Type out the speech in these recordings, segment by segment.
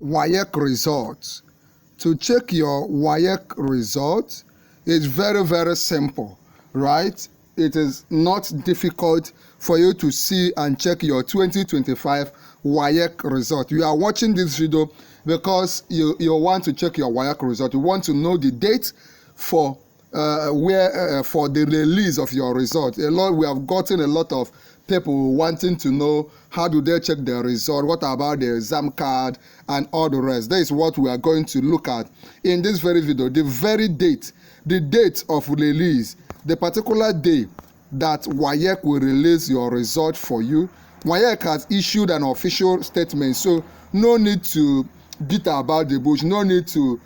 WAEC results. To check your WAEC results, it's very, very simple, right? It is not difficult for you to see and check your 2025 WAEC result. You are watching this video because you want to check your WAEC result. You want to know the date for for the release of your result. We have gotten a lot of people wanting to know how do they check their result, what about the exam card and all the rest. That is what we are going to look at in this very video. The very date, the date of release, the particular day that WAEC will release your result for you. WAEC has issued an official statement, so no need to beat about the bush, no need to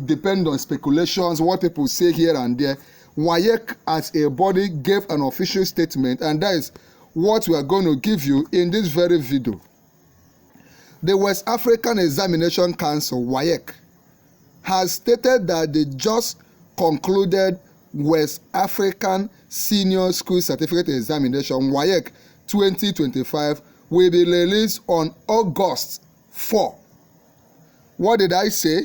depend on speculations, what people say here and there. WAEC as a body gave an official statement, and that is what we are going to give you in this very video. The West African Examination Council, WAEC, has stated that they just concluded West African Senior School Certificate Examination, WAEC 2025, will be released on August 4. What did I say?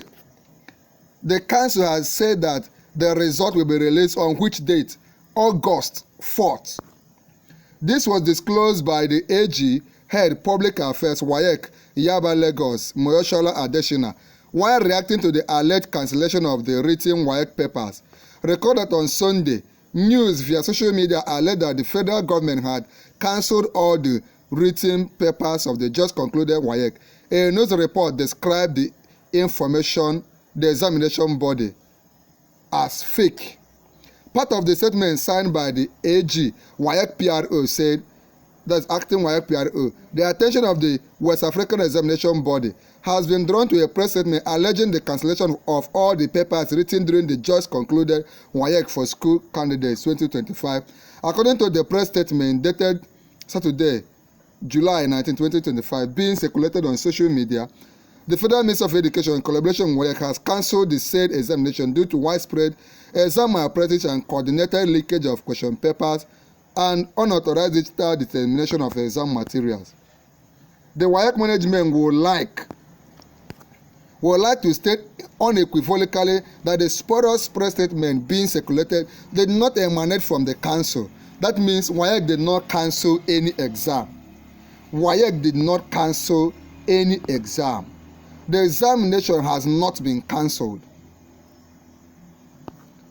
The council has said that the result will be released on which date? August 4th. This was disclosed by the AG, Head Public Affairs, WAEC, Yaba Lagos, Moyoshola Adeshina, while reacting to the alleged cancellation of the written WAEC papers. Recorded on Sunday, news via social media alleged that the federal government had cancelled all the written papers of the just concluded WAEC. A news report described the information the examination body as fake. Part of the statement signed by the AG, WAEC PRO, said, that's acting WAEC PRO, the attention of the West African Examination Body has been drawn to a press statement alleging the cancellation of all the papers written during the just concluded WAEC for school candidates 2025. According to the press statement dated Saturday, July 19, 2025, being circulated on social media, the Federal Ministry of Education, in collaboration with WAEC, has cancelled the said examination due to widespread exam malpractice and coordinated leakage of question papers and unauthorized digital dissemination of exam materials. The WAEC management would like to state unequivocally that the spurious press statement being circulated did not emanate from the council. That means WAEC did not cancel any exam. WAEC did not cancel any exam. The examination has not been cancelled.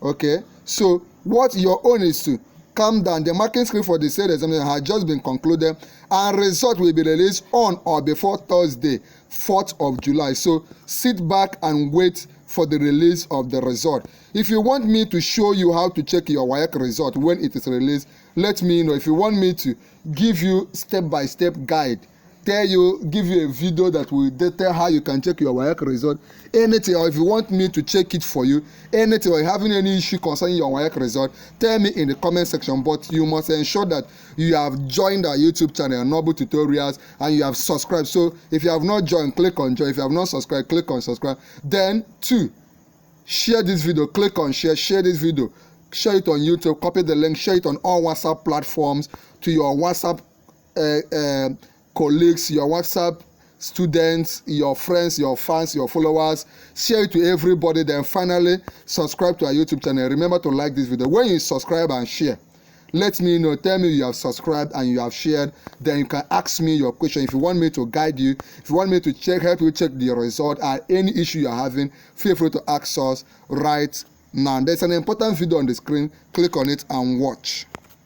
Okay, so what your own is to calm down. The marking scheme for the said examination has just been concluded, and result will be released on or before Thursday, 4th of July. So sit back and wait for the release of the result. If you want me to show you how to check your WAEC result when it is released, let me know. If you want me to give you step-by-step guide, give you a video that will detail how you can check your WAEC result, anything, or if you want me to check it for you, anything, or you're having any issue concerning your WAEC result, tell me in the comment section. But you must ensure that you have joined our YouTube channel, Noble Tutorials, and you have subscribed. So if you have not joined, click on join. If you have not subscribed, click on subscribe. Then 2, share this video, click on share this video, share it on YouTube, copy the link, share it on all WhatsApp platforms to your WhatsApp colleagues, your WhatsApp students, your friends, your fans, your followers. Share it to everybody. Then finally, subscribe to our YouTube channel. Remember to like this video. When you subscribe and share, let me know. Tell me you have subscribed and you have shared. Then you can ask me your question. If you want me to guide you, if you want me to help you check the result or any issue you're having, feel free to ask us right now. There's an important video on the screen. Click on it and watch.